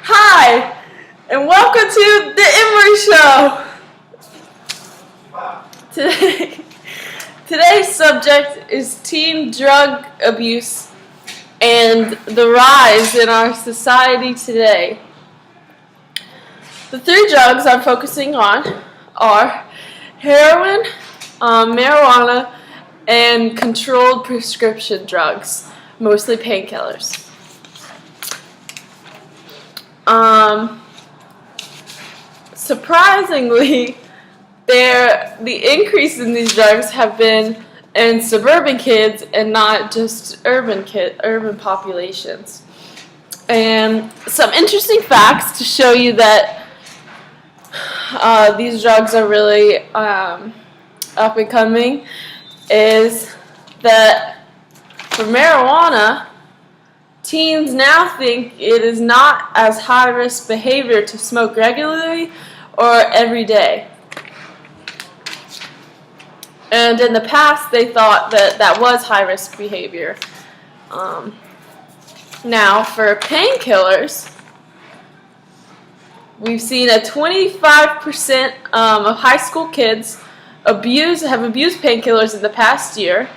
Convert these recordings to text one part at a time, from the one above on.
Hi, and welcome to the Emery Show. Today's subject is teen drug abuse and the rise in our society today. The three drugs I'm focusing on are heroin, marijuana, and controlled prescription drugs, mostly painkillers. Surprisingly, the increase in these drugs have been in suburban kids and not just urban populations. And some interesting facts to show you that these drugs are really up and coming is that for marijuana, teens now think it is not as high-risk behavior to smoke regularly or every day. And in the past, they thought that that was high-risk behavior. Now, for painkillers, we've seen a 25% of high school kids have abused painkillers in the past year.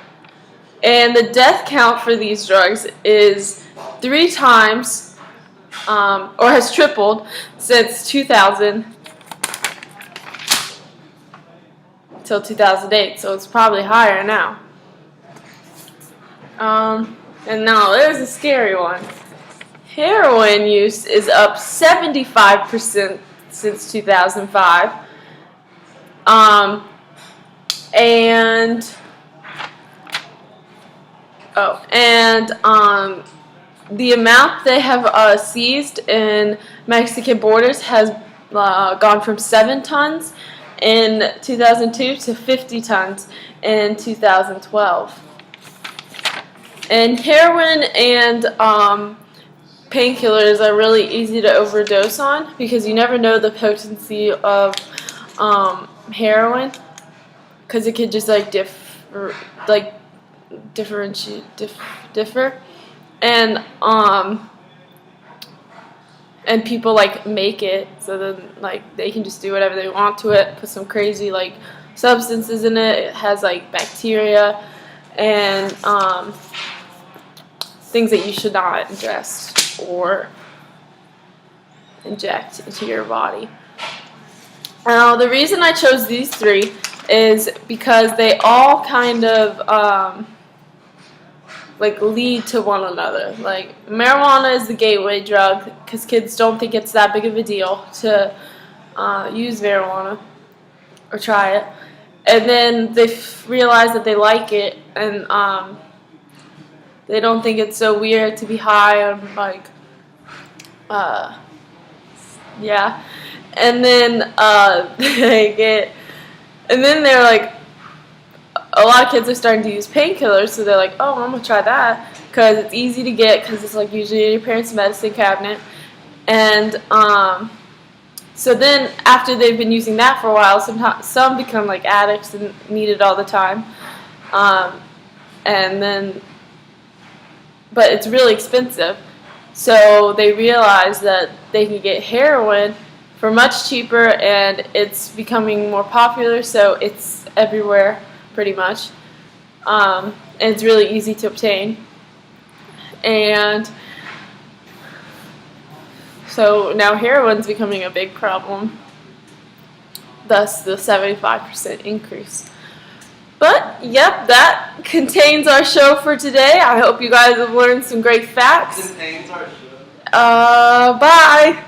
And the death count for these drugs is 3 times, or has tripled since 2000 till 2008, so it's probably higher now. And now there's a scary one. Heroin use is up 75% since 2005. The amount they have seized in Mexican borders has gone from 7 tons in 2002 to 50 tons in 2012. And heroin and painkillers are really easy to overdose on because you never know the potency of heroin because it could just differ. And people make it so then they can just do whatever they want to it, put some crazy substances in it. It has bacteria and things that you should not ingest or inject into your body. Now, the reason I chose these 3 is because they all kind of lead to one another. Marijuana is the gateway drug because kids don't think it's that big of a deal to use marijuana or try it, and then they realize that they like it, and they don't think it's so weird to be high on and then they're like, a lot of kids are starting to use painkillers, so they're like, oh, I'm going to try that because it's easy to get because it's usually in your parents' medicine cabinet. And so then after they've been using that for a while, some become addicts and need it all the time. But it's really expensive. So they realize that they can get heroin for much cheaper, and it's becoming more popular, so it's everywhere pretty much, and it's really easy to obtain. And so now heroin's becoming a big problem, thus the 75% increase. But yep, that contains our show for today. I hope you guys have learned some great facts. Contains our show. Bye.